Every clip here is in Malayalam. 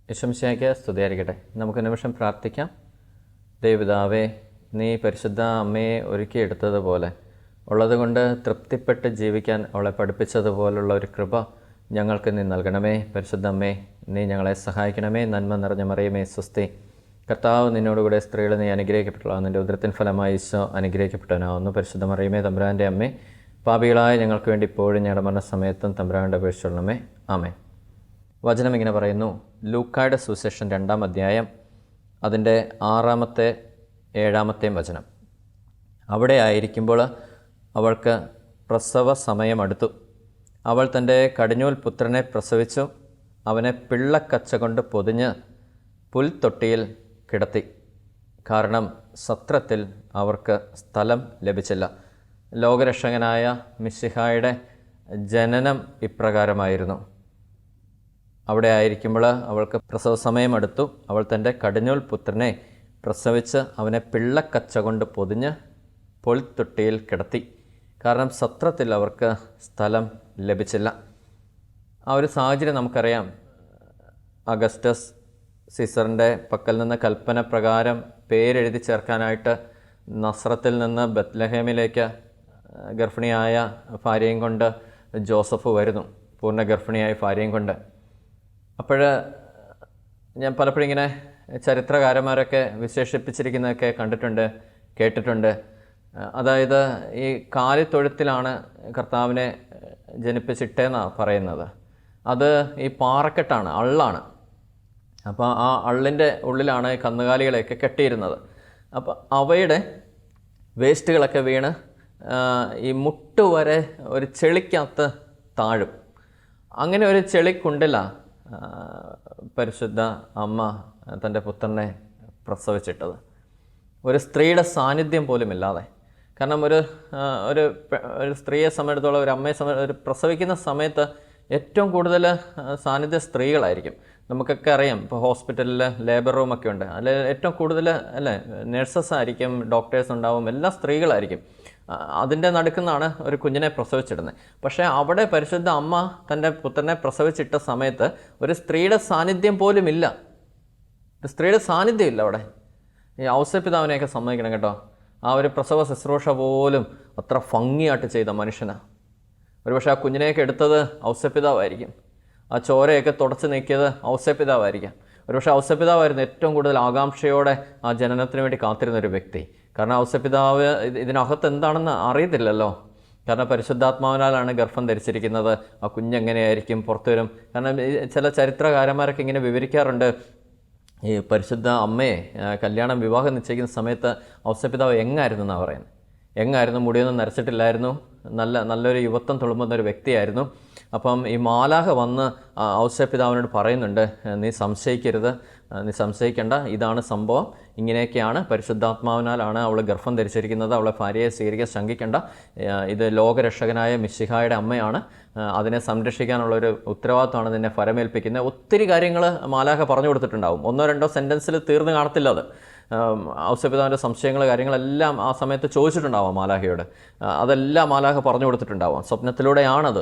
യേശുമിശിഹായ്ക്ക് സ്തുതിയായിരിക്കട്ടെ. നമുക്ക് നിമിഷം പ്രാർത്ഥിക്കാം. ദൈവപിതാവേ, നീ പരിശുദ്ധ അമ്മയെ ഒരുക്കിയെടുത്തതുപോലെ ഉള്ളതുകൊണ്ട് തൃപ്തിപ്പെട്ട് ജീവിക്കാൻ അവളെ പഠിപ്പിച്ചതുപോലുള്ള ഒരു കൃപ ഞങ്ങൾക്ക് നീ നൽകണമേ. പരിശുദ്ധ അമ്മേ, നീ ഞങ്ങളെ സഹായിക്കണമേ. നന്മ നിറഞ്ഞ മറിയമേ സ്വസ്തി, കർത്താവ് നിന്നോടുകൂടെ സ്ത്രീകൾ നീ അനുഗ്രഹിക്കപ്പെട്ടുള്ള നിൻ്റെ ഉദരത്തിൻ ഫലമായി ഈശോ അനുഗ്രഹിക്കപ്പെട്ടവനാവുന്നു. പരിശുദ്ധ മറിയമേ തമ്പുരാൻ്റെ അമ്മേ, പാപികളായ ഞങ്ങൾക്ക് വേണ്ടി ഇപ്പോഴും ഞങ്ങളുടെ മരണസമയത്തും തമ്പുരാൻ്റെ അപേക്ഷിച്ചുള്ളമേ. ആമേൻ. വചനം ഇങ്ങനെ പറയുന്നു. ലൂക്കായുടെ സുവിശേഷം 2-ാം അധ്യായം അതിൻ്റെ 6-ാമത്തെ 7-ാമത്തെയും വചനം. അവിടെ ആയിരിക്കുമ്പോൾ അവൾക്ക് പ്രസവ സമയമടുത്തു. അവൾ തൻ്റെ കടിഞ്ഞൂൽ പുത്രനെ പ്രസവിച്ചു. അവനെ പിള്ളക്കച്ച കൊണ്ട് പൊതിഞ്ഞ് പുൽത്തൊട്ടിയിൽ കിടത്തി. കാരണം സത്രത്തിൽ അവർക്ക് സ്ഥലം ലഭിച്ചില്ല. ലോകരക്ഷകനായ മിശിഹായുടെ ജനനം ഇപ്രകാരമായിരുന്നു. അവിടെ ആയിരിക്കുമ്പോൾ അവൾക്ക് പ്രസവ സമയമടുത്തു. അവൾ തൻ്റെ കടിഞ്ഞൂൽ പുത്രനെ പ്രസവിച്ച് അവനെ പിള്ളക്കച്ച കൊണ്ട് പൊതിഞ്ഞ് പുൽത്തൊട്ടിയിൽ കിടത്തി. കാരണം സത്രത്തിൽ അവർക്ക് സ്ഥലം ലഭിച്ചില്ല. ആ ഒരു സാഹചര്യം നമുക്കറിയാം. അഗസ്റ്റസ് സീസറിൻ്റെ പക്കൽ നിന്ന് കൽപ്പന പ്രകാരം പേരെഴുതി ചേർക്കാനായിട്ട് നസ്രത്തിൽ നിന്ന് ബത്ലഹേമിലേക്ക് ഗർഭിണിയായ ഭാര്യയും കൊണ്ട് ജോസഫ് വരുന്നു, പൂർണ്ണ ഗർഭിണിയായ ഭാര്യയും കൊണ്ട്. അപ്പോൾ ഞാൻ പലപ്പോഴും ഇങ്ങനെ ചരിത്രകാരന്മാരൊക്കെ വിശേഷിപ്പിച്ചിരിക്കുന്നതൊക്കെ കണ്ടിട്ടുണ്ട്, കേട്ടിട്ടുണ്ട്. അതായത് ഈ കാലിത്തൊഴുത്തിലാണ് കർത്താവിനെ ജനിപ്പിച്ചിട്ടേന്നാണ് പറയുന്നത്. അത് ഈ പാറക്കെട്ടാണ്, അള്ളാണ്. അപ്പോൾ ആ അള്ളിൻ്റെ ഉള്ളിലാണ് ഈ കന്നുകാലികളെയൊക്കെ കെട്ടിയിരുന്നത്. അപ്പോൾ അവയുടെ വേസ്റ്റുകളൊക്കെ വീണ് ഈ മുട്ടുവരെ ഒരു ചെളിക്കകത്ത് താഴും. അങ്ങനെ ഒരു ചെളിക്കുണ്ടിലാണ് പരിശുദ്ധ അമ്മ തൻ്റെ പുത്രനെ പ്രസവിച്ചിട്ടത്. ഒരു സ്ത്രീയുടെ സാന്നിധ്യം പോലും ഇല്ലാതെ. കാരണം ഒരു സ്ത്രീയെ സംബന്ധിച്ചിടത്തോളം, ഒരു അമ്മയെ ഒരു പ്രസവിക്കുന്ന സമയത്ത് ഏറ്റവും കൂടുതൽ സാന്നിധ്യം സ്ത്രീകളായിരിക്കും. നമുക്കൊക്കെ അറിയാം. ഇപ്പോൾ ഹോസ്പിറ്റലിൽ ലേബർ റൂമൊക്കെ ഉണ്ട്, അതിൽ ഏറ്റവും കൂടുതൽ അല്ലേ നഴ്സസ് ആയിരിക്കും, ഡോക്ടേഴ്സ് ഉണ്ടാവും, എല്ലാം സ്ത്രീകളായിരിക്കും. അതിൻ്റെ നടുക്കുന്നാണ് ഒരു കുഞ്ഞിനെ പ്രസവിച്ചിടുന്നത്. പക്ഷേ അവിടെ പരിശുദ്ധ അമ്മ തൻ്റെ പുത്രനെ പ്രസവിച്ചിട്ട സമയത്ത് ഒരു സ്ത്രീയുടെ സാന്നിധ്യം പോലും ഇല്ല. ഒരു സ്ത്രീയുടെ സാന്നിധ്യം ഇല്ല അവിടെ. ഈ ഔസേപ്പിതാവിനെയൊക്കെ സമ്മതിക്കണം കേട്ടോ. ആ ഒരു പ്രസവ ശുശ്രൂഷ പോലും അത്ര ഭംഗിയായിട്ട് ചെയ്ത മനുഷ്യനാണ്. ഒരുപക്ഷെ ആ കുഞ്ഞിനെയൊക്കെ എടുത്തത് ഔസേപ്പിതാവായിരിക്കും. ആ ചോരയൊക്കെ തുടച്ച് നീക്കിയത് ഔസേപ്പിതാവായിരിക്കാം. ഒരുപക്ഷെ ഔസേപ്പിതാവായിരുന്നു ഏറ്റവും കൂടുതൽ ആകാംക്ഷയോടെ ആ ജനനത്തിന് വേണ്ടി കാത്തിരുന്നൊരു വ്യക്തി. കാരണം ഔസേപ്പിതാവ് ഇതിനകത്ത് എന്താണെന്ന് അറിയത്തില്ലല്ലോ. കാരണം പരിശുദ്ധാത്മാവിനാലാണ് ഗർഭം ധരിച്ചിരിക്കുന്നത്. ആ കുഞ്ഞെങ്ങനെയായിരിക്കും പുറത്തു വരും. കാരണം ചില ചരിത്രകാരന്മാരൊക്കെ ഇങ്ങനെ വിവരിക്കാറുണ്ട്. ഈ പരിശുദ്ധ അമ്മയെ വിവാഹം നിശ്ചയിക്കുന്ന സമയത്ത് ഔസേപ്പിതാവ് എങ്ങായിരുന്നു എന്നാണ് പറയുന്നത്. എങ്ങായിരുന്നു, മുടിയൊന്നും നരച്ചിട്ടില്ലായിരുന്നു, നല്ലൊരു യുവത്വം തുളുമ്പുന്ന ഒരു വ്യക്തിയായിരുന്നു. അപ്പം ഈ മാലാഖ വന്ന് ഔസേപ്പിതാവിനോട് പറയുന്നുണ്ട്, നീ സംശയിക്കരുത്, നീ സംശയിക്കേണ്ട, ഇതാണ് സംഭവം, ഇങ്ങനെയൊക്കെയാണ്, പരിശുദ്ധാത്മാവിനാലാണ് അവൾ ഗർഭം ധരിച്ചിരിക്കുന്നത്, അവളെ ഭാര്യയെ സ്വീകരിക്കാൻ ശങ്കിക്കേണ്ട, ഇത് ലോകരക്ഷകനായ മിശിഹായുടെ അമ്മയാണ്, അതിനെ സംരക്ഷിക്കാനുള്ളൊരു ഉത്തരവാദിത്തമാണ് നിന്നെ ഫലമേൽപ്പിക്കുന്നത്. ഒത്തിരി കാര്യങ്ങൾ മാലാഖ പറഞ്ഞു കൊടുത്തിട്ടുണ്ടാവും. 1-2 സെൻറ്റൻസിൽ തീർന്ന് കാണത്തില്ല അത്. ഔസേപ്പിതാവിൻ്റെ സംശയങ്ങൾ കാര്യങ്ങളെല്ലാം ആ സമയത്ത് ചോദിച്ചിട്ടുണ്ടാവാം മാലാഖയോട്. അതെല്ലാം മാലാഖ പറഞ്ഞു കൊടുത്തിട്ടുണ്ടാവാം. സ്വപ്നത്തിലൂടെയാണത്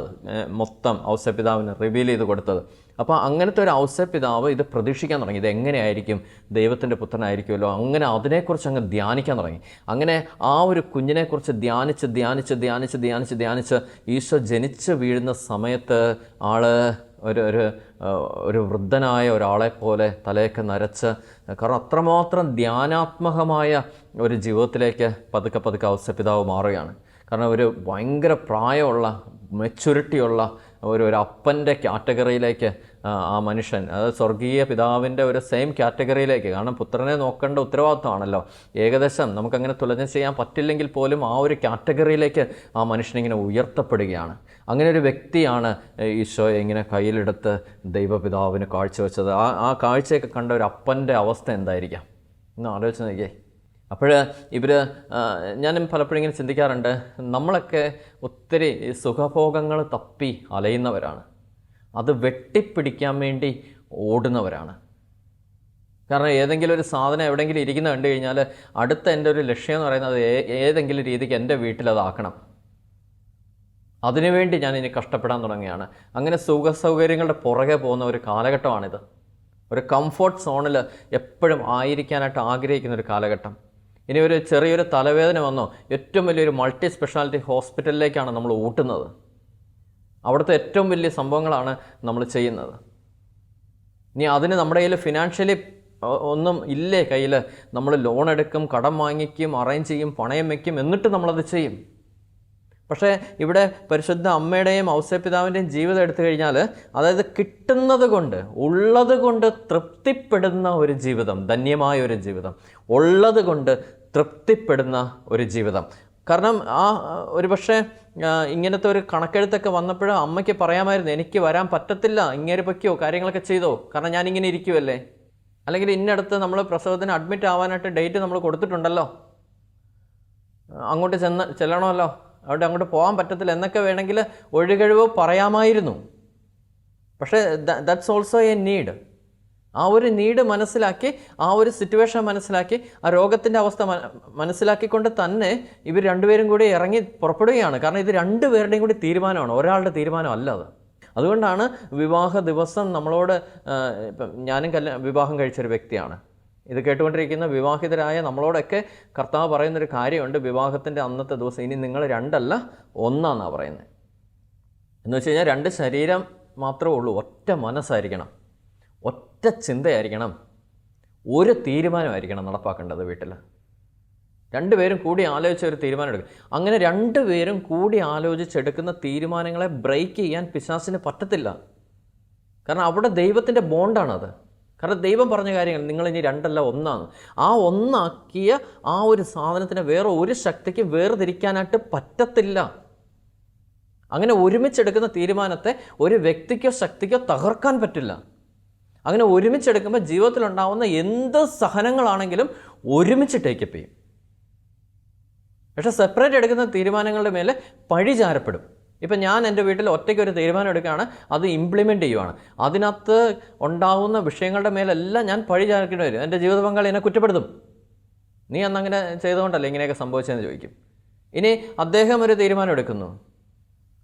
മൊത്തം ഔസേപ്പിതാവിന് റിവീൽ ചെയ്ത് കൊടുത്തത്. അപ്പോൾ അങ്ങനത്തെ ഒരു ഔസേപ്പിതാവ് ഇത് പ്രതീക്ഷിക്കാൻ തുടങ്ങി. ഇത് എങ്ങനെയായിരിക്കും, ദൈവത്തിൻ്റെ പുത്രനായിരിക്കുമല്ലോ, അങ്ങനെ അതിനെക്കുറിച്ച് അങ്ങ് ധ്യാനിക്കാൻ തുടങ്ങി. അങ്ങനെ ആ ഒരു കുഞ്ഞിനെക്കുറിച്ച് ധ്യാനിച്ച് ഈശോ ജനിച്ച് വീഴുന്ന സമയത്ത് ഒരു വൃദ്ധനായ ഒരാളെപ്പോലെ തലയൊക്കെ നരച്ച്, കാരണം അത്രമാത്രം ധ്യാനാത്മകമായ ഒരു ജീവിതത്തിലേക്ക് പതുക്കെ ഔസേപ്പിതാവ് മാറുകയാണ്. കാരണം ഒരു ഭയങ്കര പ്രായമുള്ള, മെച്യൂരിറ്റിയുള്ള ഒരു അപ്പൻ്റെ കാറ്റഗറിയിലേക്ക് ആ മനുഷ്യൻ, അതായത് സ്വർഗീയ പിതാവിൻ്റെ ഒരു സെയിം കാറ്റഗറിയിലേക്ക്, കാരണം പുത്രനെ നോക്കേണ്ട ഉത്തരവാദിത്തമാണല്ലോ, ഏകദേശം നമുക്കങ്ങനെ തുലനം ചെയ്യാൻ പറ്റില്ലെങ്കിൽ പോലും ആ ഒരു കാറ്റഗറിയിലേക്ക് ആ മനുഷ്യനിങ്ങനെ ഉയർത്തപ്പെടുകയാണ്. അങ്ങനെ ഒരു വ്യക്തിയാണ് ഈശോയെ ഇങ്ങനെ കയ്യിലെടുത്ത് ദൈവപിതാവിന് കാഴ്ചവെച്ചത്. ആ കാഴ്ചയൊക്കെ കണ്ട ഒരു അപ്പൻ്റെ അവസ്ഥ എന്തായിരിക്കാം എന്ന് ആലോചിച്ച് നോക്കിയേ. അപ്പോൾ ഞാനും പലപ്പോഴും ഇങ്ങനെ ചിന്തിക്കാറുണ്ട്, നമ്മളൊക്കെ ഒത്തിരി സുഖഭോഗങ്ങൾ തപ്പി അലയുന്നവരാണ്, അത് വെട്ടിപ്പിടിക്കാൻ വേണ്ടി ഓടുന്നവരാണ്. കാരണം ഏതെങ്കിലും ഒരു സാധനം എവിടെയെങ്കിലും ഇരിക്കുന്ന കണ്ടു കഴിഞ്ഞാൽ അടുത്ത എൻ്റെ ഒരു ലക്ഷ്യം എന്ന് പറയുന്നത് ഏതെങ്കിലും രീതിക്ക് എൻ്റെ വീട്ടിലതാക്കണം. അതിനുവേണ്ടി ഞാൻ ഇനി കഷ്ടപ്പെടാൻ തുടങ്ങുകയാണ്. അങ്ങനെ സുഖസൗകര്യങ്ങളുടെ പുറകെ പോകുന്ന ഒരു കാലഘട്ടമാണിത്. ഒരു കംഫർട്ട് സോണിൽ എപ്പോഴും ആയിരിക്കാനായിട്ട് ആഗ്രഹിക്കുന്ന ഒരു കാലഘട്ടം. ഇനി ഒരു ചെറിയൊരു തലവേദന വന്നോ ഏറ്റവും വലിയൊരു മൾട്ടി സ്പെഷ്യാലിറ്റി ഹോസ്പിറ്റലിലേക്കാണ് നമ്മൾ ഊട്ടുന്നത്. അവിടുത്തെ ഏറ്റവും വലിയ സംഭവങ്ങളാണ് നമ്മൾ ചെയ്യുന്നത്. ഇനി അതിന് നമ്മുടെ കയ്യിൽ ഫിനാൻഷ്യലി ഒന്നും ഇല്ലേ കയ്യിൽ, നമ്മൾ ലോൺ എടുക്കും, കടം വാങ്ങിക്കും, അറേഞ്ച് ചെയ്യും, പണയം വയ്ക്കും, എന്നിട്ട് നമ്മളത് ചെയ്യും. പക്ഷേ ഇവിടെ പരിശുദ്ധ അമ്മയുടെയും ഔസേപ്പിതാവിൻ്റെയും ജീവിതം എടുത്തു കഴിഞ്ഞാൽ, അതായത് കിട്ടുന്നത് കൊണ്ട്, ഉള്ളത് കൊണ്ട് തൃപ്തിപ്പെടുന്ന ഒരു ജീവിതം, ധന്യമായ ഒരു ജീവിതം, ഉള്ളത് കൊണ്ട് തൃപ്തിപ്പെടുന്ന ഒരു ജീവിതം. കാരണം ഒരു പക്ഷേ ഇങ്ങനത്തെ ഒരു കണക്കെഴുത്തൊക്കെ വന്നപ്പോൾ അമ്മയ്ക്ക് പറയാമായിരുന്നു, എനിക്ക് വരാൻ പറ്റത്തില്ല, ഇങ്ങനെ പൊയ്ക്കോ, കാര്യങ്ങളൊക്കെ ചെയ്തോ, കാരണം ഞാനിങ്ങനെ ഇരിക്കുമല്ലേ, അല്ലെങ്കിൽ ഇന്നടത്ത് നമ്മൾ പ്രസവത്തിന് അഡ്മിറ്റ് ആവാനായിട്ട് ഡേറ്റ് നമ്മൾ കൊടുത്തിട്ടുണ്ടല്ലോ, അങ്ങോട്ട് ചെല്ലണമല്ലോ, അവിടെ അങ്ങോട്ട് പോകാൻ പറ്റത്തില്ല എന്നൊക്കെ വേണമെങ്കിൽ ഒഴികഴിവ് പറയാമായിരുന്നു. പക്ഷേ ദാറ്റ്സ് ഓൾസോ എ നീഡ്. ആ ഒരു നീഡ് മനസ്സിലാക്കി, ആ ഒരു സിറ്റുവേഷൻ മനസ്സിലാക്കി, ആ രോഗത്തിൻ്റെ അവസ്ഥ മനസ്സിലാക്കിക്കൊണ്ട് തന്നെ ഇവർ രണ്ടുപേരും കൂടി ഇറങ്ങി പുറപ്പെടുകയാണ്. കാരണം ഇത് രണ്ടുപേരുടെയും കൂടി തീരുമാനമാണ്, ഒരാളുടെ തീരുമാനം അല്ല അത്. അതുകൊണ്ടാണ് വിവാഹ ദിവസം നമ്മളോട്, ഇപ്പം ഞാനും വിവാഹം കഴിച്ചൊരു വ്യക്തിയാണ്, ഇത് കേട്ടുകൊണ്ടിരിക്കുന്ന വിവാഹിതരായ നമ്മളോടൊക്കെ കർത്താവ് പറയുന്നൊരു കാര്യമുണ്ട്. വിവാഹത്തിൻ്റെ അന്നത്തെ ദിവസം ഇനി നിങ്ങൾ രണ്ടല്ല ഒന്നാന്നാണ് പറയുന്നത്. എന്ന് വെച്ച് കഴിഞ്ഞാൽ രണ്ട് ശരീരം മാത്രമേ ഉള്ളൂ, ഒറ്റ മനസ്സായിരിക്കണം, ഒറ്റ ചിന്തയായിരിക്കണം, ഒരു തീരുമാനമായിരിക്കണം നടപ്പാക്കേണ്ടത് വീട്ടിൽ. രണ്ടുപേരും കൂടി ആലോചിച്ച ഒരു തീരുമാനം എടുക്കും. അങ്ങനെ രണ്ടുപേരും കൂടി ആലോചിച്ചെടുക്കുന്ന തീരുമാനങ്ങളെ ബ്രേക്ക് ചെയ്യാൻ പിശാചിന് പറ്റത്തില്ല. കാരണം അവിടെ ദൈവത്തിൻ്റെ ബോണ്ടാണത്. കാരണം ദൈവം പറഞ്ഞ കാര്യങ്ങൾ നിങ്ങളിനി രണ്ടല്ല ഒന്നാണ്. ആ ഒന്നാക്കിയ ആ ഒരു സാധനത്തിനെ വേറെ ഒരു ശക്തിക്കും വേർതിരിക്കാനായിട്ട് പറ്റത്തില്ല. അങ്ങനെ ഒരുമിച്ചെടുക്കുന്ന തീരുമാനത്തെ ഒരു വ്യക്തിക്കോ ശക്തിക്കോ തകർക്കാൻ പറ്റില്ല. അങ്ങനെ ഒരുമിച്ചെടുക്കുമ്പോൾ ജീവിതത്തിലുണ്ടാവുന്ന എന്ത് സഹനങ്ങളാണെങ്കിലും ഒരുമിച്ച് ടേക്കപ്പ് ചെയ്യും. പക്ഷേ സെപ്പറേറ്റ് എടുക്കുന്ന തീരുമാനങ്ങളുടെ മേലെ പഴി ചാരപ്പെടും. ഇപ്പം ഞാൻ എൻ്റെ വീട്ടിൽ ഒറ്റയ്ക്ക് ഒരു തീരുമാനം എടുക്കുകയാണ്, അത് ഇംപ്ലിമെൻ്റ് ചെയ്യുവാണ്, അതിനകത്ത് ഉണ്ടാകുന്ന വിഷയങ്ങളുടെ മേലെല്ലാം ഞാൻ പഴി ചാരക്കേണ്ടി വരും. എൻ്റെ ജീവിത പങ്കാളി എന്നെ കുറ്റപ്പെടുത്തും, നീ അന്നങ്ങനെ ചെയ്തുകൊണ്ടല്ലേ ഇങ്ങനെയൊക്കെ സംഭവിച്ചതെന്ന് ചോദിക്കും. ഇനി അദ്ദേഹം ഒരു തീരുമാനം എടുക്കുന്നു,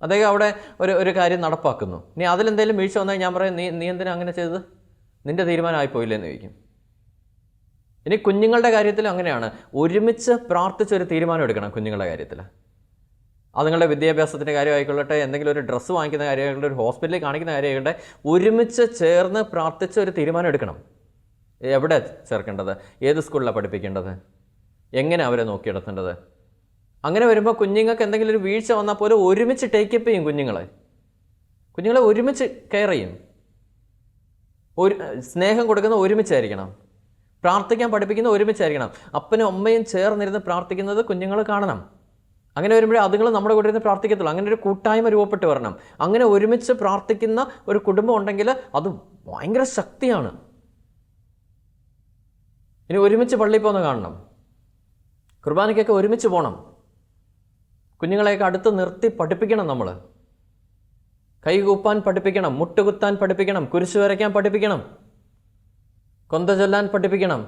അദ്ദേഹം അവിടെ ഒരു കാര്യം നടപ്പാക്കുന്നു, ഇനി അതിലെന്തെങ്കിലും വീഴ്ച വന്നാൽ ഞാൻ പറയും, നീ എന്തിനാ അങ്ങനെ ചെയ്തത്, നിൻ്റെ തീരുമാനമായിപ്പോയില്ലെന്ന് ചോദിക്കും. ഇനി കുഞ്ഞുങ്ങളുടെ കാര്യത്തിൽ അങ്ങനെയാണ്, ഒരുമിച്ച് പ്രാർത്ഥിച്ചൊരു തീരുമാനം എടുക്കണം കുഞ്ഞുങ്ങളുടെ കാര്യത്തിൽ. അത് നിങ്ങളുടെ വിദ്യാഭ്യാസത്തിൻ്റെ കാര്യമായിക്കൊള്ളട്ടെ, എന്തെങ്കിലും ഒരു ഡ്രസ്സ് വാങ്ങിക്കുന്ന കാര്യമായിക്കോട്ടെ, ഒരു ഹോസ്പിറ്റലിൽ കാണിക്കുന്ന കാര്യമായിക്കോട്ടെ, ഒരുമിച്ച് ചേർന്ന് പ്രാർത്ഥിച്ച് ഒരു തീരുമാനം എടുക്കണം. എവിടെ ചേർക്കേണ്ടത്, ഏത് സ്കൂളിലാണ് പഠിപ്പിക്കേണ്ടത്, എങ്ങനെ അവരെ നോക്കിയെടുത്തേണ്ടത്. അങ്ങനെ വരുമ്പോൾ കുഞ്ഞുങ്ങൾക്ക് എന്തെങ്കിലും ഒരു വീഴ്ച വന്നാൽ പോലും ഒരുമിച്ച് ടേക്കപ്പ് ചെയ്യും. കുഞ്ഞുങ്ങളെ ഒരുമിച്ച് കെയർ ചെയ്യും. സ്നേഹം കൊടുക്കുന്ന ഒരുമിച്ചായിരിക്കണം, പ്രാർത്ഥിക്കാൻ പഠിപ്പിക്കുന്ന ഒരുമിച്ചായിരിക്കണം. അപ്പനും അമ്മയും ചേർന്നിരുന്ന് പ്രാർത്ഥിക്കുന്നത് കുഞ്ഞുങ്ങൾ കാണണം. അങ്ങനെ വരുമ്പോഴേ അതുങ്ങൾ നമ്മുടെ കൂടെ ഇരുന്ന് പ്രാർത്ഥിക്കത്തുള്ളൂ. അങ്ങനെ ഒരു കൂട്ടായ്മ രൂപപ്പെട്ട് വരണം. അങ്ങനെ ഒരുമിച്ച് പ്രാർത്ഥിക്കുന്ന ഒരു കുടുംബം ഉണ്ടെങ്കിൽ അത് ഭയങ്കര ശക്തിയാണ്. ഇനി ഒരുമിച്ച് പള്ളിയിൽ പോകുന്ന കാണണം, കുർബാനയ്ക്കൊക്കെ ഒരുമിച്ച് പോകണം, കുഞ്ഞുങ്ങളെയൊക്കെ അടുത്ത് നിർത്തി പഠിപ്പിക്കണം. നമ്മൾ കൈകൂപ്പാൻ പഠിപ്പിക്കണം, മുട്ടുകുത്താൻ പഠിപ്പിക്കണം, കുരിശ് വരയ്ക്കാൻ പഠിപ്പിക്കണം, കൊന്ത ചൊല്ലാൻ പഠിപ്പിക്കണം.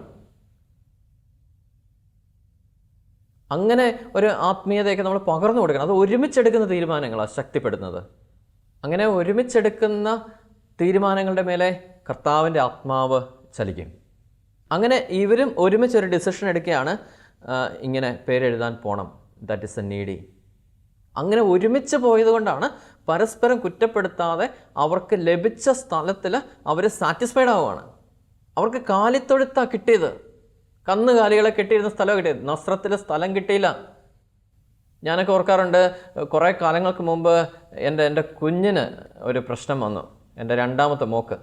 അങ്ങനെ ഒരു ആത്മീയതയൊക്കെ നമ്മൾ പകർന്നു കൊടുക്കണം. അത് ഒരുമിച്ചെടുക്കുന്ന തീരുമാനങ്ങളാണ് ശക്തിപ്പെടുന്നത്. അങ്ങനെ ഒരുമിച്ചെടുക്കുന്ന തീരുമാനങ്ങളുടെ മേലെ കർത്താവിൻ്റെ ആത്മാവ് ചലിക്കും. അങ്ങനെ ഇവരും ഒരുമിച്ചൊരു ഡിസിഷൻ എടുക്കുകയാണ്, ഇങ്ങനെ പേരെഴുതാൻ പോകണം, ദാറ്റ് ഈസ് എ നീഡി. അങ്ങനെ ഒരുമിച്ച് പോയത് കൊണ്ടാണ് പരസ്പരം കുറ്റപ്പെടുത്താതെ അവർക്ക് ലഭിച്ച സ്ഥലത്തിൽ അവർ സാറ്റിസ്ഫൈഡ് ആവുകയാണ്. അവർക്ക് കാലിത്തൊഴുത്താണ് കിട്ടിയത്, കന്നുകാലികളെ കെട്ടിയിരുന്ന സ്ഥലം കിട്ടിയത്. നസ്രത്തിൽ സ്ഥലം കിട്ടിയില്ല. ഞാനൊക്കെ ഓർക്കാറുണ്ട്, കുറേ കാലങ്ങൾക്ക് മുമ്പ് എൻ്റെ കുഞ്ഞിന് ഒരു പ്രശ്നം വന്നു. എൻ്റെ രണ്ടാമത്തെ മോക്ക്,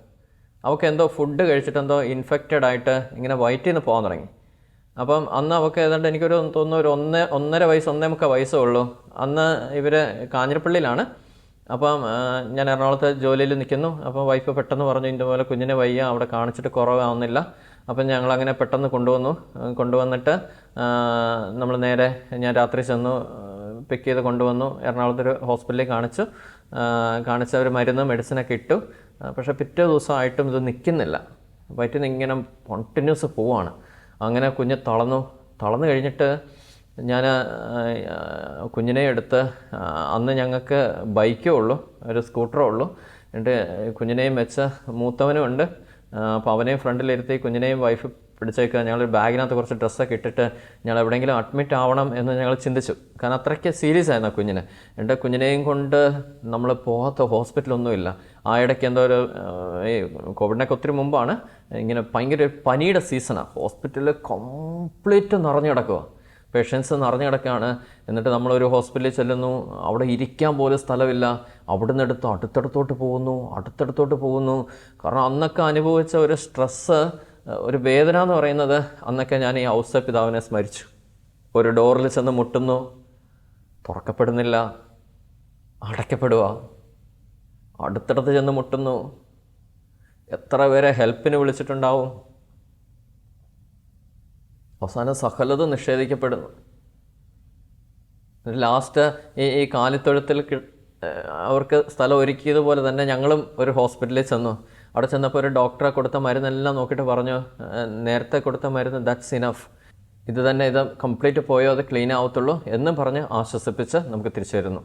അവൾക്ക് എന്തോ ഫുഡ് കഴിച്ചിട്ടെന്തോ ഇൻഫെക്റ്റഡ് ആയിട്ട് ഇങ്ങനെ വയറ്റിൽ നിന്ന് പോകാൻ തുടങ്ങി. അപ്പം അന്ന് അവൾക്ക് ഏതാണ്ട് എനിക്കൊരു തോന്നുന്നു ഒരു 1.5 വയസ്സ് 1.25 വയസ്സേ ഉള്ളൂ. അന്ന് ഇവർ കാഞ്ഞിരപ്പള്ളിയിലാണ്. അപ്പം ഞാൻ എറണാകുളത്ത് ജോലിയിൽ നിൽക്കുന്നു. അപ്പോൾ വൈഫ് പെട്ടെന്ന് പറഞ്ഞു, ഇതുപോലെ കുഞ്ഞിനെ വയ്യ, അവിടെ കാണിച്ചിട്ട് കുറവാകുന്നില്ല. അപ്പം ഞങ്ങളങ്ങനെ പെട്ടെന്ന് കൊണ്ടുവന്നിട്ട് നമ്മൾ നേരെ, ഞാൻ രാത്രി ചെന്നു, പിക്ക് ചെയ്ത് കൊണ്ടുവന്നു, എറണാകുളത്തൊരു ഹോസ്പിറ്റലിൽ കാണിച്ച് അവർ മെഡിസിനൊക്കെ ഇട്ടു. പക്ഷേ പിറ്റേ ദിവസമായിട്ടും ഇത് നിൽക്കുന്നില്ല, വയറ്റിൽ നിന്ന് ഇങ്ങനെ കണ്ടിന്യൂസ് പോവാണ്. അങ്ങനെ കുഞ്ഞ് തളർന്നു കഴിഞ്ഞിട്ട് ഞാൻ കുഞ്ഞിനെ എടുത്ത്, അന്ന് ഞങ്ങൾക്ക് ബൈക്കേ ഉള്ളൂ, ഒരു സ്കൂട്ടറേ ഉള്ളൂ, എന്നിട്ട് കുഞ്ഞിനെയും വെച്ച്, മൂത്തവനും ഉണ്ട്, അപ്പോൾ അവനെയും ഫ്രണ്ടിലിരുത്തി കുഞ്ഞിനെയും വൈഫ് പിടിച്ചേക്കുക. ഞങ്ങൾ ബാഗിനകത്ത് കുറച്ച് ഡ്രസ്സൊക്കെ ഇട്ടിട്ട് ഞങ്ങൾ എവിടെയെങ്കിലും അഡ്മിറ്റ് ആവണം എന്ന് ഞങ്ങൾ ചിന്തിച്ചു. കാരണം അത്രയ്ക്ക് സീരിയസ് ആയിരുന്നു ആ കുഞ്ഞിന്. എൻ്റെ കുഞ്ഞിനെയും കൊണ്ട് നമ്മൾ പോകാത്ത ഹോസ്പിറ്റലൊന്നുമില്ല. ആ ഇടയ്ക്ക് എന്തോ ഒരു ഈ കോവിഡിനൊക്കെ ഒത്തിരി മുമ്പാണ്, ഇങ്ങനെ ഭയങ്കര പനിയുടെ സീസണാണ്. ഹോസ്പിറ്റലിൽ കംപ്ലീറ്റ് നിറഞ്ഞു കിടക്കുക, പേഷ്യൻസ് നിറഞ്ഞു കിടക്കുകയാണ്. എന്നിട്ട് നമ്മളൊരു ഹോസ്പിറ്റലിൽ ചെല്ലുന്നു, അവിടെ ഇരിക്കാൻ പോലും സ്ഥലമില്ല. അവിടെ നിന്ന് എടുത്ത് അടുത്തടുത്തോട്ട് പോകുന്നു. കാരണം അന്നൊക്കെ അനുഭവിച്ച ഒരു സ്ട്രെസ്സ്, ഒരു വേദന എന്ന് പറയുന്നത്, അന്നൊക്കെ ഞാൻ ഈ ഔസപിതാവിനെ സ്മരിച്ചു. ഒരു ഡോറിൽ ചെന്ന് മുട്ടുന്നു, തുറക്കപ്പെടുന്നില്ല, അടയ്ക്കപ്പെടുക. അടുത്തടുത്ത് ചെന്ന് മുട്ടുന്നു, എത്ര പേരെ ഹെൽപ്പിന് വിളിച്ചിട്ടുണ്ടാവും. അവസാനം സകലതും നിഷേധിക്കപ്പെടുന്നു. ലാസ്റ്റ് ഈ കാലിത്തൊഴുത്തിൽ അവർക്ക് സ്ഥലം ഒരുക്കിയതുപോലെ തന്നെ ഞങ്ങളും ഒരു ഹോസ്പിറ്റലിൽ ചെന്നു. അവിടെ ചെന്നപ്പോൾ ഒരു ഡോക്ടറെ കൊടുത്ത മരുന്നെല്ലാം നോക്കിയിട്ട് പറഞ്ഞു, നേരത്തെ കൊടുത്ത മരുന്ന് ദാറ്റ്സ് ഇനഫ്, ഇത് കംപ്ലീറ്റ് പോയോ അത് ക്ലീൻ ആവത്തുള്ളൂ എന്ന് പറഞ്ഞ് ആശ്വസിപ്പിച്ച് നമുക്ക് തിരിച്ചു വരുന്നു.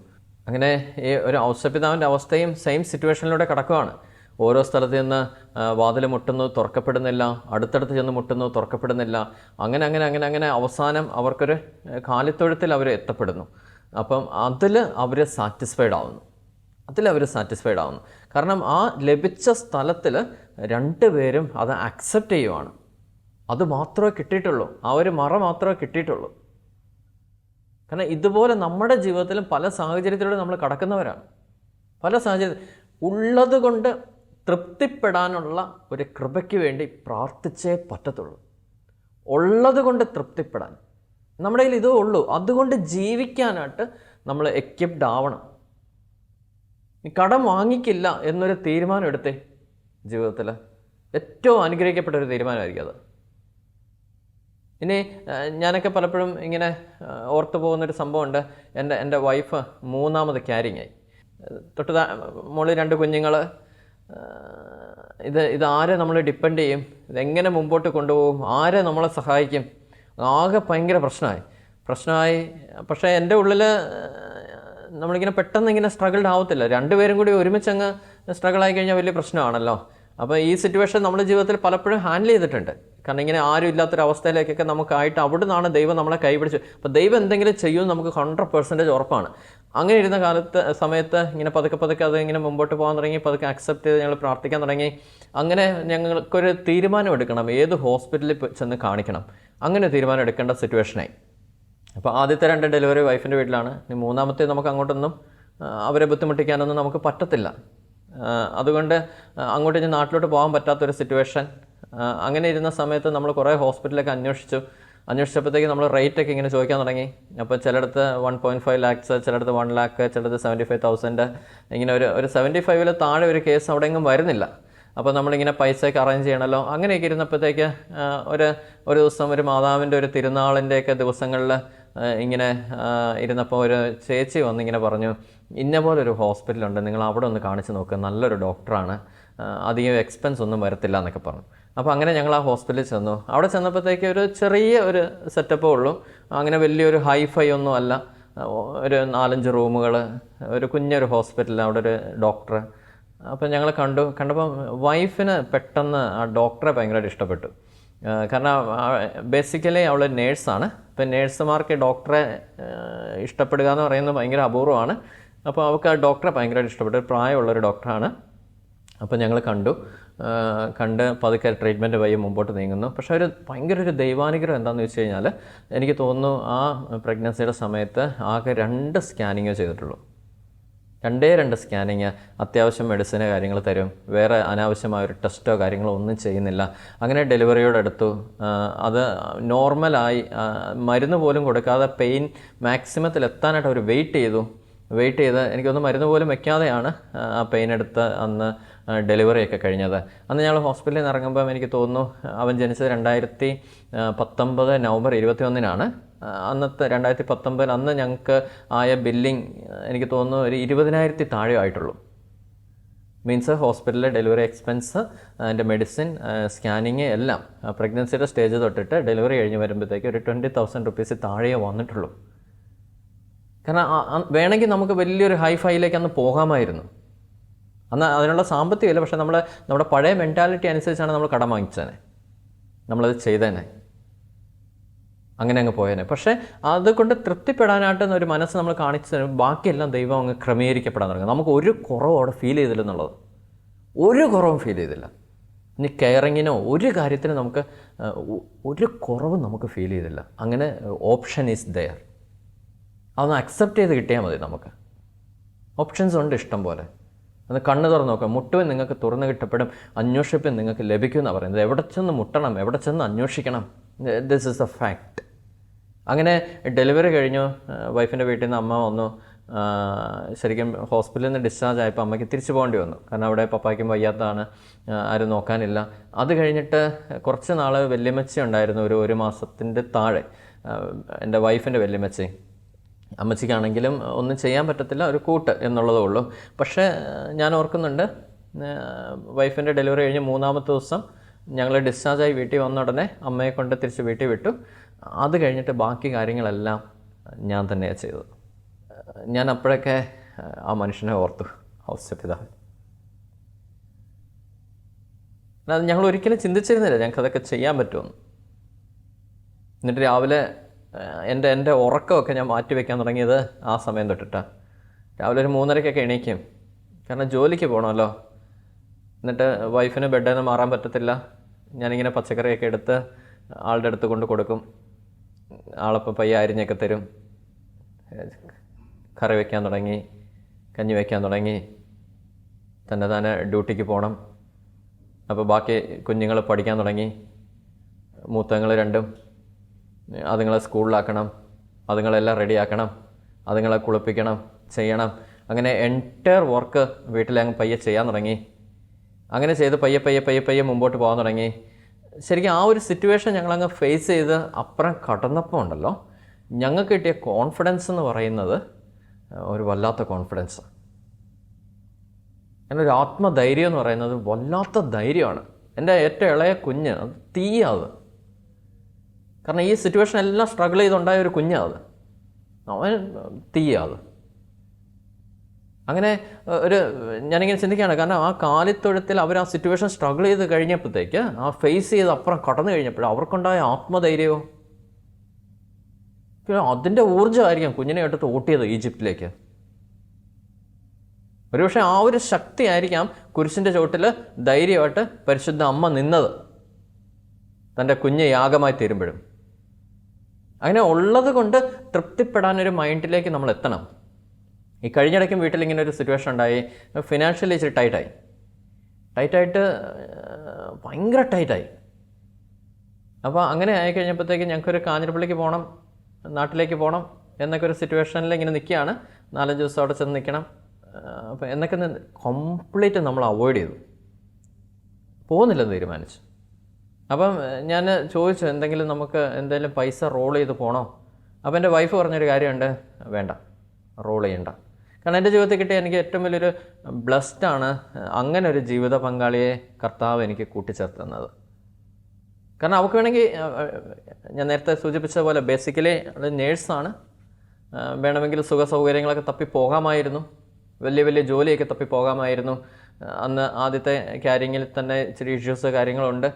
അങ്ങനെ ഈ ഒരു ഔസപിതാവിൻ്റെ അവസ്ഥയും സെയിം സിറ്റുവേഷനിലൂടെ കടക്കുകയാണ്. ഓരോ സ്ഥലത്ത് നിന്ന് വാതിൽ മുട്ടുന്നു, തുറക്കപ്പെടുന്നില്ല, അടുത്തടുത്ത് ചെന്ന് മുട്ടുന്നു, തുറക്കപ്പെടുന്നില്ല. അങ്ങനെ അവസാനം അവർക്കൊരു കാലിത്തൊഴുത്തിൽ അവർ എത്തപ്പെടുന്നു. അപ്പം അതിൽ അവർ സാറ്റിസ്ഫൈഡ് ആവുന്നു. കാരണം ആ ലഭിച്ച സ്ഥലത്തിൽ രണ്ടുപേരും അത് അക്സെപ്റ്റ് ചെയ്യുവാണ്. അത് മാത്രമേ കിട്ടിയിട്ടുള്ളൂ, ആ ഒരു മറ മാത്രമേ കിട്ടിയിട്ടുള്ളൂ. കാരണം ഇതുപോലെ നമ്മുടെ ജീവിതത്തിലും പല സാഹചര്യത്തിലൂടെ നമ്മൾ കടക്കുന്നവരാണ്. പല സാഹചര്യം ഉള്ളത് കൊണ്ട് തൃപ്തിപ്പെടാനുള്ള ഒരു കൃപയ്ക്ക് വേണ്ടി പ്രാർത്ഥിച്ചേ പറ്റത്തുള്ളൂ. ഉള്ളത് കൊണ്ട് തൃപ്തിപ്പെടാൻ നമ്മുടെ കയ്യിൽ ഇതേ ഉള്ളൂ. അതുകൊണ്ട് ജീവിക്കാനായിട്ട് നമ്മൾ എക്വിപ്ഡ് ആവണം. കടം വാങ്ങിക്കില്ല എന്നൊരു തീരുമാനം എടുത്തേ. ജീവിതത്തിൽ ഏറ്റവും അനുഗ്രഹിക്കപ്പെട്ട ഒരു തീരുമാനമായിരിക്കും അത്. ഇനി ഞാനൊക്കെ പലപ്പോഴും ഇങ്ങനെ ഓർത്തു പോകുന്നൊരു സംഭവമുണ്ട്. എൻ്റെ വൈഫ് 3ാമത് ക്യാരിങ് ആയി. മോള് 2 കുഞ്ഞുങ്ങൾ. ഇത് ആരെ നമ്മൾ ഡിപ്പെൻഡ് ചെയ്യും? ഇതെങ്ങനെ മുമ്പോട്ട് കൊണ്ടുപോകും? ആരെ നമ്മളെ സഹായിക്കും? ആകെ ഭയങ്കര പ്രശ്നമായി. പക്ഷേ എൻ്റെ ഉള്ളിൽ നമ്മളിങ്ങനെ പെട്ടെന്ന് ഇങ്ങനെ സ്ട്രഗിൾഡ് ആവത്തില്ല. 2 പേരും കൂടി ഒരുമിച്ചങ്ങ് സ്ട്രഗിളായി കഴിഞ്ഞാൽ വലിയ പ്രശ്നമാണല്ലോ. അപ്പോൾ ഈ സിറ്റുവേഷൻ നമ്മുടെ ജീവിതത്തിൽ പലപ്പോഴും ഹാൻഡിൽ ചെയ്തിട്ടുണ്ട്. കാരണം ഇങ്ങനെ ആരും ഇല്ലാത്തൊരവസ്ഥയിലേക്കൊക്കെ നമുക്കായിട്ട് അവിടെ നിന്നാണ് ദൈവം നമ്മളെ കൈപിടിച്ച്. അപ്പോൾ ദൈവം എന്തെങ്കിലും ചെയ്യുമെന്ന് നമുക്ക് 100% ഉറപ്പാണ്. അങ്ങനെ ഇരുന്ന സമയത്ത് ഇങ്ങനെ പതുക്കെ അത് ഇങ്ങനെ മുമ്പോട്ട് പോകാൻ തുടങ്ങി. പതുക്കെ അക്സെപ്റ്റ് ചെയ്ത് ഞങ്ങൾ പ്രാർത്ഥിക്കാൻ തുടങ്ങി. അങ്ങനെ ഞങ്ങൾക്കൊരു തീരുമാനം എടുക്കണം, ഏത് ഹോസ്പിറ്റലിൽ ചെന്ന് കാണിക്കണം. അങ്ങനെ തീരുമാനം എടുക്കേണ്ട സിറ്റുവേഷനായി. അപ്പോൾ ആദ്യത്തെ 2 ഡെലിവറി വൈഫിൻ്റെ വീട്ടിലാണ്. ഇനി 3ാമത്തെ നമുക്ക് അങ്ങോട്ടൊന്നും അവരെ ബുദ്ധിമുട്ടിക്കാനൊന്നും നമുക്ക് പറ്റത്തില്ല. അതുകൊണ്ട് അങ്ങോട്ട് ഇനി നാട്ടിലോട്ട് പോകാൻ പറ്റാത്തൊരു സിറ്റുവേഷൻ. അങ്ങനെ ഇരുന്ന സമയത്ത് നമ്മൾ കുറേ ഹോസ്പിറ്റലൊക്കെ അന്വേഷിച്ചപ്പോഴത്തേക്ക് നമ്മൾ റേറ്റൊക്കെ ഇങ്ങനെ ചോദിക്കാൻ തുടങ്ങി. അപ്പോൾ ചിലയിടത്ത് 1.5 lakhs, ചിലയിടത്ത് 1 lakh, ചിലയിടത്ത് 75,000. ഇങ്ങനെ ഒരു 75-ൽ താഴെ ഒരു കേസ് അവിടെ എങ്ങും വരുന്നില്ല. അപ്പോൾ നമ്മളിങ്ങനെ പൈസയൊക്കെ അറേഞ്ച് ചെയ്യണമല്ലോ. അങ്ങനെയൊക്കെ ഇരുന്നപ്പോഴത്തേക്ക് ഒരു ദിവസം ഒരു മാതാവിൻ്റെ ഒരു തിരുനാളിൻ്റെയൊക്കെ ദിവസങ്ങളിൽ ഇങ്ങനെ ഇരുന്നപ്പോൾ ഒരു ചേച്ചി വന്നിങ്ങനെ പറഞ്ഞു, ഇന്ന പോലെ ഒരു ഹോസ്പിറ്റലുണ്ട്, നിങ്ങൾ അവിടെ ഒന്ന് കാണിച്ച് നോക്കുക, നല്ലൊരു ഡോക്ടറാണ്, അധികം എക്സ്പെൻസ് ഒന്നും വരത്തില്ല എന്നൊക്കെ പറഞ്ഞു. അപ്പോൾ അങ്ങനെ ഞങ്ങൾ ആ ഹോസ്പിറ്റലിൽ ചെന്നു. അവിടെ ചെന്നപ്പോഴത്തേക്ക് ഒരു ചെറിയ ഒരു സെറ്റപ്പേ ഉള്ളൂ. അങ്ങനെ വലിയൊരു ഹൈഫൈ ഒന്നും അല്ല. ഒരു 4-5 റൂമുകൾ, ഒരു കുഞ്ഞൊരു ഹോസ്പിറ്റൽ, അവിടെ ഒരു ഡോക്ടർ. അപ്പോൾ ഞങ്ങൾ കണ്ടപ്പം വൈഫിന് പെട്ടെന്ന് ആ ഡോക്ടറെ ഭയങ്കരമായിട്ട് ഇഷ്ടപ്പെട്ടു. കാരണം ബേസിക്കലി അവൾ നേഴ്സാണ്. ഇപ്പം നേഴ്സുമാർക്ക് ഡോക്ടറെ ഇഷ്ടപ്പെടുക എന്ന് പറയുന്നത് ഭയങ്കര അപൂർവമാണ്. അപ്പോൾ അവൾക്ക് ആ ഡോക്ടറെ ഭയങ്കരമായിട്ട് ഇഷ്ടപ്പെട്ടു. പ്രായമുള്ളൊരു ഡോക്ടറാണ്. അപ്പോൾ ഞങ്ങൾ കണ്ട് പതുക്കെ ട്രീറ്റ്മെൻറ്റ് വഴി മുമ്പോട്ട് നീങ്ങുന്നു. പക്ഷേ ഭയങ്കര ഒരു ദൈവാനുഗ്രഹം എന്താണെന്ന് വെച്ച് കഴിഞ്ഞാൽ, എനിക്ക് തോന്നുന്നു ആ പ്രഗ്നൻസിയുടെ സമയത്ത് ആകെ 2 സ്കാനിങ്ങേ ചെയ്തിട്ടുള്ളൂ. 2 സ്കാനിങ്. അത്യാവശ്യം മെഡിസിന് കാര്യങ്ങൾ തരും, വേറെ അനാവശ്യമായൊരു ടെസ്റ്റോ കാര്യങ്ങളോ ഒന്നും ചെയ്യുന്നില്ല. അങ്ങനെ ഡെലിവറിയോടടുത്തു. അത് നോർമലായി, മരുന്ന് പോലും കൊടുക്കാതെ പെയിൻ മാക്സിമത്തിൽ എത്താനായിട്ട് അവർ വെയിറ്റ് ചെയ്ത് എനിക്കൊന്ന് മരുന്ന് പോലും വെക്കാതെയാണ് ആ പെയിൻ എടുത്ത് അന്ന് ഡെലിവറിയൊക്കെ കഴിഞ്ഞത്. അന്ന് ഞങ്ങൾ ഹോസ്പിറ്റലിൽ നിന്ന് ഇറങ്ങുമ്പം എനിക്ക് തോന്നുന്നു അവൻ ജനിച്ചത് 2019 നവംബർ 21-നാണ്. അന്നത്തെ 2019 അന്ന് ഞങ്ങൾക്ക് ആയ ബില്ലിങ് എനിക്ക് തോന്നുന്നു ഒരു 20,000 താഴെ ആയിട്ടുള്ളൂ. മീൻസ് ഹോസ്പിറ്റലിലെ ഡെലിവറി എക്സ്പെൻസ്, അതിൻ്റെ മെഡിസിൻ, സ്കാനിങ് എല്ലാം പ്രഗ്നൻസിയുടെ സ്റ്റേജ് തൊട്ടിട്ട് ഡെലിവറി കഴിഞ്ഞ് വരുമ്പോഴത്തേക്ക് ഒരു 20,000 റുപ്പീസ് താഴെയേ വന്നിട്ടുള്ളൂ. കാരണം വേണമെങ്കിൽ നമുക്ക് വലിയൊരു ഹൈഫൈയിലേക്ക് അന്ന് പോകാമായിരുന്നു. അന്ന് അതിനുള്ള സാമ്പത്തികമില്ല, പക്ഷേ നമ്മുടെ പഴയ മെൻറ്റാലിറ്റി അനുസരിച്ചാണ് നമ്മൾ കടം വാങ്ങിച്ചേനെ, നമ്മളത് ചെയ്തേനെ, അങ്ങനെ അങ്ങ് പോയേനെ. പക്ഷേ അതുകൊണ്ട് തൃപ്തിപ്പെടാനായിട്ട് ഒരു മനസ്സ് നമ്മൾ കാണിച്ചു തരും, ബാക്കിയെല്ലാം ദൈവം അങ്ങ് ക്രമീകരിക്കപ്പെടാൻ തുടങ്ങും. നമുക്ക് ഒരു കുറവും അവിടെ ഫീൽ ചെയ്തില്ലെന്നുള്ളത്, ഒരു കുറവും ഫീൽ ചെയ്തില്ല. ഇനി കെയറിങ്ങിനോ ഒരു കാര്യത്തിനും നമുക്ക് ഒരു കുറവും നമുക്ക് ഫീൽ ചെയ്തില്ല. അങ്ങനെ ഓപ്ഷൻ ഈസ് ദെയർ. അതൊന്ന് അക്സെപ്റ്റ് ചെയ്ത് കിട്ടിയാൽ മതി. നമുക്ക് ഓപ്ഷൻസ് ഉണ്ട് ഇഷ്ടം പോലെ. ഒന്ന് കണ്ണ് തുറന്ന് നോക്കാം. മുട്ടുവൻ നിങ്ങൾക്ക് തുറന്ന് കിട്ടപ്പെടും, അന്വേഷിപ്പൻ നിങ്ങൾക്ക് ലഭിക്കും എന്നാണ് പറയുന്നത്. എവിടെ ചെന്ന് മുട്ടണം, എവിടെ ചെന്ന് അന്വേഷിക്കണം, ദിസ് ഈസ് എ ഫാക്ട്. അങ്ങനെ ഡെലിവറി കഴിഞ്ഞു, വൈഫിൻ്റെ വീട്ടിൽ നിന്ന് അമ്മ വന്നു. ശരിക്കും ഹോസ്പിറ്റലിൽ നിന്ന് ഡിസ്ചാർജ് ആയപ്പോൾ അമ്മയ്ക്ക് തിരിച്ചു പോകേണ്ടി വന്നു. കാരണം അവിടെ പപ്പായ്ക്കും വയ്യാത്തതാണ്, ആരും നോക്കാനില്ല. അത് കഴിഞ്ഞിട്ട് കുറച്ച് നാൾ വല്യമ്മച്ചി ഉണ്ടായിരുന്നു, ഒരു മാസത്തിൻ്റെ താഴെ. എൻ്റെ വൈഫിൻ്റെ വല്യമ്മച്ചി. അമ്മച്ചിക്കാണെങ്കിലും ഒന്നും ചെയ്യാൻ പറ്റത്തില്ല, ഒരു കൂട്ട് എന്നുള്ളതേ ഉള്ളൂ. പക്ഷേ ഞാൻ ഓർക്കുന്നുണ്ട്, വൈഫിൻ്റെ ഡെലിവറി കഴിഞ്ഞ് 3-ാമത്തെ ദിവസം ഞങ്ങൾ ഡിസ്ചാർജായി വീട്ടിൽ വന്ന ഉടനെ അമ്മയെ കൊണ്ട് തിരിച്ച് വീട്ടിൽ വിട്ടു. അത് കഴിഞ്ഞിട്ട് ബാക്കി കാര്യങ്ങളെല്ലാം ഞാൻ തന്നെയാണ് ചെയ്തത്. ഞാൻ അപ്പോഴൊക്കെ ആ മനുഷ്യനെ ഓർത്തു, ഔസപിതാവ്. അത് ഞങ്ങൾ ഒരിക്കലും ചിന്തിച്ചിരുന്നില്ല ഞങ്ങൾക്കതൊക്കെ ചെയ്യാൻ പറ്റുമെന്ന്. എന്നിട്ട് രാവിലെ എൻ്റെ ഉറക്കമൊക്കെ ഞാൻ മാറ്റി വയ്ക്കാൻ തുടങ്ങിയത് ആ സമയം തൊട്ടിട്ടാണ്. രാവിലെ ഒരു 3:30-ക്കൊക്കെ എണീക്കും, കാരണം ജോലിക്ക് പോകണമല്ലോ. എന്നിട്ട് വൈഫിന് ബെഡിൽ നിന്ന് മാറാൻ പറ്റത്തില്ല. ഞാനിങ്ങനെ പച്ചക്കറിയൊക്കെ എടുത്ത് ആളുടെ അടുത്ത് കൊണ്ട് കൊടുക്കും. ആളപ്പം പയ്യെ അരിഞ്ഞൊക്കെ തരും. കറി വയ്ക്കാൻ തുടങ്ങി, കഞ്ഞി വയ്ക്കാൻ തുടങ്ങി. തന്നെ ഡ്യൂട്ടിക്ക് പോകണം. അപ്പോൾ ബാക്കി കുഞ്ഞുങ്ങൾ പഠിക്കാൻ തുടങ്ങി. മൂത്തങ്ങൾ 2 അതുങ്ങളെ സ്കൂളിലാക്കണം, അതുങ്ങളെല്ലാം റെഡിയാക്കണം, അതുങ്ങളെ കുളിപ്പിക്കണം, ചെയ്യണം. അങ്ങനെ എൻറ്റയർ വർക്ക് വീട്ടിലങ്ങ് പയ്യെ ചെയ്യാൻ തുടങ്ങി. അങ്ങനെ ചെയ്ത് പയ്യെ മുമ്പോട്ട് പോകാൻ തുടങ്ങി. ശരിക്കും ആ ഒരു സിറ്റുവേഷൻ ഞങ്ങളങ്ങ് ഫേസ് ചെയ്ത് അപ്പുറം കടന്നപ്പോൾ ഉണ്ടല്ലോ, ഞങ്ങൾക്ക് കിട്ടിയ കോൺഫിഡൻസ് എന്ന് പറയുന്നത് ഒരു വല്ലാത്ത കോൺഫിഡൻസ്. അങ്ങനെ ഒരു ആത്മധൈര്യം എന്ന് പറയുന്നത് വല്ലാത്ത ധൈര്യമാണ്. എൻ്റെ ഏറ്റവും ഇളയ കുഞ്ഞ് അത് തീയാത്. കാരണം ഈ സിറ്റുവേഷൻ എല്ലാം സ്ട്രഗിൾ ചെയ്തുണ്ടായ ഒരു കുഞ്ഞാത്, അവൻ തീയാത്. അങ്ങനെ ഞാനിങ്ങനെ ചിന്തിക്കുകയാണ്. കാരണം ആ കാലിത്തൊഴുത്തിൽ അവർ ആ സിറ്റുവേഷൻ സ്ട്രഗിൾ ചെയ്ത് കഴിഞ്ഞപ്പോഴത്തേക്ക്, ആ ഫേസ് ചെയ്ത് അപ്പുറം കടന്നു കഴിഞ്ഞപ്പോൾ അവർക്കുണ്ടായ ആത്മധൈര്യമോ, അതിൻ്റെ ഊർജ്ജമായിരിക്കും കുഞ്ഞിനെ എടുത്ത് ഓട്ടിയത് ഈജിപ്തിലേക്ക്. ഒരുപക്ഷെ ആ ഒരു ശക്തി ആയിരിക്കാം കുരിശിൻ്റെ ചുവട്ടിൽ ധൈര്യമായിട്ട് പരിശുദ്ധ അമ്മ നിന്നത്, തൻ്റെ കുഞ്ഞ് യാഗമായി തീരുമ്പോഴും. അങ്ങനെ ഉള്ളത് കൊണ്ട് തൃപ്തിപ്പെടാനൊരു മൈൻഡിലേക്ക് നമ്മൾ എത്തണം. ഈ കഴിഞ്ഞിടയ്ക്കും വീട്ടിലിങ്ങനെ ഒരു സിറ്റുവേഷൻ ഉണ്ടായി. ഫിനാൻഷ്യലി ഇച്ചിരി ടൈറ്റായിട്ട് ഭയങ്കര ടൈറ്റായി. അപ്പോൾ അങ്ങനെ ആയിക്കഴിഞ്ഞപ്പോഴത്തേക്ക് ഞങ്ങൾക്കൊരു കാഞ്ഞിരപ്പള്ളിക്ക് പോകണം, നാട്ടിലേക്ക് പോകണം എന്നൊക്കെ ഒരു സിറ്റുവേഷനിൽ ഇങ്ങനെ നിൽക്കുകയാണ്. 4-5 ദിവസം അവിടെ ചെന്ന് നിൽക്കണം. അപ്പോൾ എന്നൊക്കെ കംപ്ലീറ്റ് നമ്മൾ അവോയ്ഡ് ചെയ്തു, പോകുന്നില്ലെന്ന് തീരുമാനിച്ചു. അപ്പം ഞാൻ ചോദിച്ചു, എന്തെങ്കിലും പൈസ റോൾ ചെയ്ത് പോകണോ? അപ്പോൾ എൻ്റെ വൈഫ് പറഞ്ഞൊരു കാര്യമുണ്ട്, വേണ്ട, റോൾ ചെയ്യണ്ട. കാരണം എൻ്റെ ജീവിതത്തിൽ കിട്ടിയ എനിക്ക് ഏറ്റവും വലിയൊരു ബ്ലെസ്ഡാണ് അങ്ങനെ ഒരു ജീവിത പങ്കാളിയെ കർത്താവ് എനിക്ക് കൂട്ടിച്ചേർത്ത് തന്നത്. കാരണം അവൾക്ക് വേണമെങ്കിൽ, ഞാൻ നേരത്തെ സൂചിപ്പിച്ച പോലെ ബേസിക്കലി അത് നേഴ്സാണ്, വേണമെങ്കിൽ സുഖ സൗകര്യങ്ങളൊക്കെ തപ്പിപ്പോകാമായിരുന്നു, വലിയ ജോലിയൊക്കെ തപ്പിപ്പോകാമായിരുന്നു. അന്ന് ആദ്യത്തെ ക്യാരിങ്ങിൽ തന്നെ ഇച്ചിരി ഇഷ്യൂസ് കാര്യങ്ങളുണ്ട്.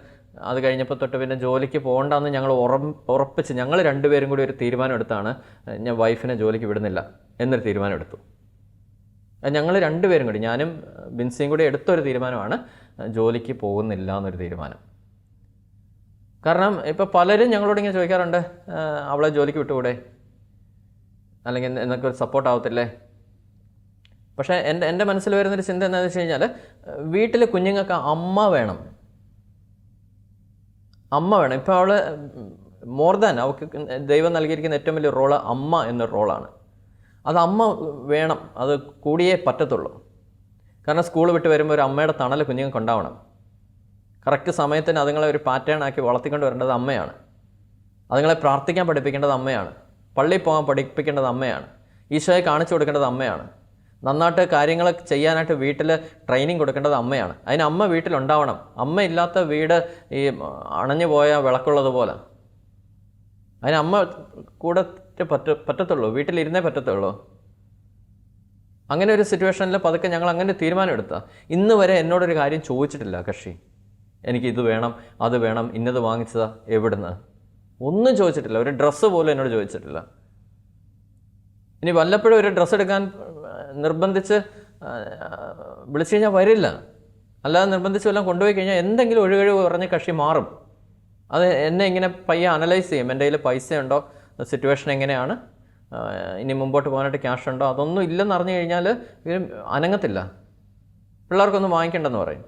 അത് കഴിഞ്ഞപ്പോൾ തൊട്ട് പിന്നെ ജോലിക്ക് പോകണ്ടെന്ന് ഞങ്ങൾ ഉറപ്പിച്ച് ഞങ്ങൾ 2 പേരും കൂടി ഒരു തീരുമാനം എടുത്താണ്, ഞാൻ വൈഫിനെ ജോലിക്ക് വിടുന്നില്ല എന്നൊരു തീരുമാനം എടുത്തു. ഞങ്ങൾ 2 പേരും കൂടി, ഞാനും ബിൻസിയും കൂടി എടുത്തൊരു തീരുമാനമാണ് ജോലിക്ക് പോകുന്നില്ല എന്നൊരു തീരുമാനം. കാരണം ഇപ്പോൾ പലരും ഞങ്ങളോട് ഇങ്ങനെ ചോദിക്കാറുണ്ട്, അവളെ ജോലിക്ക് വിട്ടുകൂടെ, അല്ലെങ്കിൽ എന്നൊക്കെ ഒരു സപ്പോർട്ട് ആവത്തില്ലേ? പക്ഷേ എൻ്റെ മനസ്സിൽ വരുന്നൊരു ചിന്ത എന്താണെന്ന് വെച്ച് കഴിഞ്ഞാൽ, വീട്ടിൽ കുഞ്ഞുങ്ങൾക്ക് അമ്മ വേണം. ഇപ്പോൾ അവൾ മോർ ദാൻ അവൾക്ക് ദൈവം നൽകിയിരിക്കുന്ന ഏറ്റവും വലിയ റോള് അമ്മ എന്നൊരു റോളാണ്. അത് അമ്മ വേണം, അത് കൂടിയേ പറ്റത്തുള്ളൂ. കാരണം സ്കൂൾ വിട്ട് വരുമ്പോൾ ഒരു അമ്മയുടെ തണൽ കുഞ്ഞുങ്ങൾക്ക് ഉണ്ടാവണം. കറക്റ്റ് സമയത്തിന് അതുങ്ങളെ ഒരു പാറ്റേൺ ആക്കി വളർത്തിക്കൊണ്ട് വരേണ്ടത് അമ്മയാണ്. അതുങ്ങളെ പ്രാർത്ഥിക്കാൻ പഠിപ്പിക്കേണ്ടത് അമ്മയാണ്. പള്ളിയിൽ പോകാൻ പഠിപ്പിക്കേണ്ടത് അമ്മയാണ്. ഈശോയെ കാണിച്ചു കൊടുക്കേണ്ടത് അമ്മയാണ്. നന്നായിട്ട് കാര്യങ്ങൾ ചെയ്യാനായിട്ട് വീട്ടിൽ ട്രെയിനിങ് കൊടുക്കേണ്ടത് അമ്മയാണ്. അതിന് അമ്മ വീട്ടിലുണ്ടാവണം. അമ്മ ഇല്ലാത്ത വീട് ഈ അണഞ്ഞു പോയ വിളക്കുള്ളതുപോലെ. അതിന് അമ്മ കൂടെ പറ്റത്തുള്ളൂ, വീട്ടിലിരുന്നേ പറ്റത്തുള്ളൂ. അങ്ങനെ ഒരു സിറ്റുവേഷനിൽ പതുക്കെ ഞങ്ങൾ അങ്ങനെ തീരുമാനം എടുത്താൽ ഇന്ന് വരെ എന്നോടൊരു കാര്യം ചോദിച്ചിട്ടില്ല കക്ഷി. എനിക്കിത് വേണം, അത് വേണം, ഇന്നത് വാങ്ങിച്ചതാ, എവിടുന്ന്, ഒന്നും ചോദിച്ചിട്ടില്ല. ഒരു ഡ്രസ്സ് പോലും എന്നോട് ചോദിച്ചിട്ടില്ല. ഇനി വല്ലപ്പോഴും ഒരു ഡ്രസ്സ് എടുക്കാൻ നിർബന്ധിച്ച് വിളിച്ചു കഴിഞ്ഞാൽ വരില്ല. അല്ലാതെ നിർബന്ധിച്ച് വല്ലതും കൊണ്ടുപോയി കഴിഞ്ഞാൽ എന്തെങ്കിലും ഒഴുകഴിവ് പറഞ്ഞ് കക്ഷി മാറും. അത് എന്നെ ഇങ്ങനെ പയ്യെ അനലൈസ് ചെയ്യും. എൻ്റെ കയ്യിൽ പൈസ ഉണ്ടോ, സിറ്റുവേഷൻ എങ്ങനെയാണ്, ഇനി മുമ്പോട്ട് പോകാനായിട്ട് ക്യാഷ് ഉണ്ടോ, അതൊന്നും ഇല്ലെന്ന് അറിഞ്ഞു കഴിഞ്ഞാൽ അനങ്ങത്തില്ല. പിള്ളേർക്കൊന്നും വാങ്ങിക്കണ്ടെന്ന് പറയും.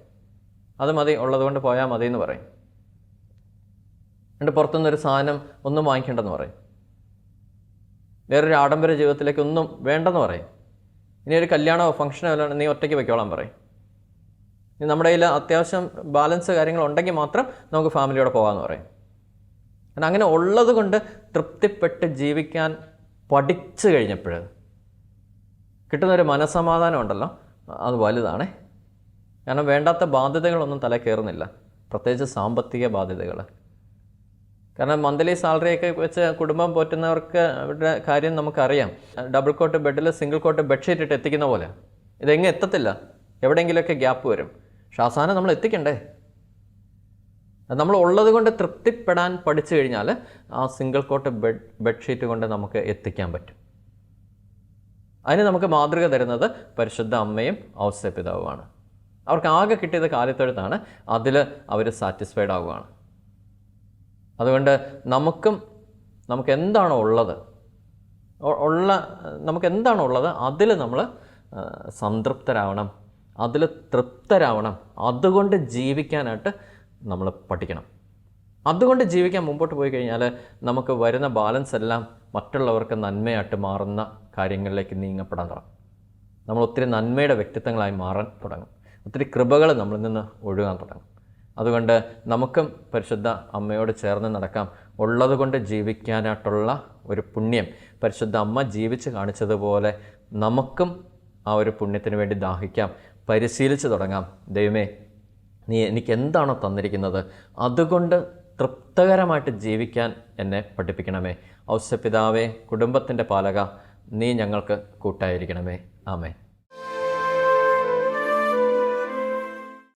അത് മതി, ഉള്ളതുകൊണ്ട് പോയാൽ മതി എന്ന് പറയും. എന്നിട്ട് പുറത്തുനിന്നൊരു സാധനം ഒന്നും വാങ്ങിക്കേണ്ടെന്ന് പറയും. വേറൊരു ആഡംബര ജീവിതത്തിലേക്ക് ഒന്നും വേണ്ടെന്ന് പറയും. ഇനി ഒരു കല്യാണമോ ഫംഗ്ഷനോ അല്ലാണ്ട് നീ ഒറ്റയ്ക്ക് വയ്ക്കോളാൻ പറയും. ഇനി നമ്മുടെ കയ്യിൽ അത്യാവശ്യം ബാലൻസ് കാര്യങ്ങളുണ്ടെങ്കിൽ മാത്രം നമുക്ക് ഫാമിലിയോടെ പോകാമെന്ന് പറയും. കാരണം അങ്ങനെ ഉള്ളത് കൊണ്ട് തൃപ്തിപ്പെട്ട് ജീവിക്കാൻ പഠിച്ചു കഴിഞ്ഞപ്പോൾ കിട്ടുന്നൊരു മനസ്സമാധാനം ഉണ്ടല്ലോ, അത് വലുതാണേ. കാരണം വേണ്ടാത്ത ബാധ്യതകളൊന്നും തല കയറുന്നില്ല, പ്രത്യേകിച്ച് സാമ്പത്തിക ബാധ്യതകൾ. കാരണം മന്ത്ലി സാലറിയൊക്കെ വെച്ച് കുടുംബം പോറ്റുന്നവർക്ക് അവരുടെ കാര്യം നമുക്കറിയാം. ഡബിൾ കോട്ട് ബെഡിൽ സിംഗിൾ കോട്ട് ബെഡ്ഷീറ്റ് ഇട്ട് എത്തിക്കുന്ന പോലെ ഇതെങ്ങും എത്തത്തില്ല, എവിടെയെങ്കിലുമൊക്കെ ഗ്യാപ്പ് വരും. പക്ഷെ അവസാനം നമ്മൾ എത്തിക്കണ്ടേ? നമ്മൾ ഉള്ളത് കൊണ്ട് തൃപ്തിപ്പെടാൻ പഠിച്ചു കഴിഞ്ഞാൽ ആ സിംഗിൾ കോട്ട് ബെഡ്ഷീറ്റ് കൊണ്ട് നമുക്ക് എത്തിക്കാൻ പറ്റും. അതിന് നമുക്ക് മാതൃക തരുന്നത് പരിശുദ്ധ അമ്മയും ഔസേപ്പിതാവുമാണ്. അവർക്ക് ആകെ കിട്ടിയത് കാലിത്തൊഴുത്താണ്, അതിൽ അവർ സാറ്റിസ്ഫൈഡ് ആവുകയാണ്. അതുകൊണ്ട് നമുക്ക് എന്താണോ ഉള്ളത്, നമുക്ക് എന്താണോ ഉള്ളത് അതിൽ നമ്മൾ സംതൃപ്തരാവണം, അതിൽ തൃപ്തരാവണം. അതുകൊണ്ട് ജീവിക്കാനായിട്ട് നമ്മൾ പഠിക്കണം. അതുകൊണ്ട് ജീവിക്കാൻ മുമ്പോട്ട് പോയി കഴിഞ്ഞാൽ നമുക്ക് വരുന്ന ബാലൻസ് എല്ലാം മറ്റുള്ളവർക്ക് നന്മയായിട്ട് മാറുന്ന കാര്യങ്ങളിലേക്ക് നീങ്ങപ്പെടാൻ തുടങ്ങും. നമ്മൾ ഒത്തിരി നന്മയുടെ വ്യക്തിത്വങ്ങളായി മാറാൻ തുടങ്ങും. ഒത്തിരി കൃപകൾ നമ്മളിൽ നിന്ന് ഒഴുകാൻ തുടങ്ങും. അതുകൊണ്ട് നമുക്കും പരിശുദ്ധ അമ്മയോട് ചേർന്ന് നടക്കാം. ഉള്ളത് കൊണ്ട് ജീവിക്കാനായിട്ടുള്ള ഒരു പുണ്യം പരിശുദ്ധ അമ്മ ജീവിച്ച് കാണിച്ചതുപോലെ നമുക്കും ആ ഒരു പുണ്യത്തിന് വേണ്ടി ദാഹിക്കാം, പരിശീലിച്ച് തുടങ്ങാം. ദൈവമേ, നീ എനിക്ക് എന്താണോ തന്നിരിക്കുന്നത് അതുകൊണ്ട് തൃപ്തകരമായിട്ട് ജീവിക്കാൻ എന്നെ പഠിപ്പിക്കണമേ. ഔസേപ്പിതാവേ, കുടുംബത്തിൻ്റെ പാലക, നീ ഞങ്ങൾക്ക് കൂട്ടായിരിക്കണമേ. ആമേൻ.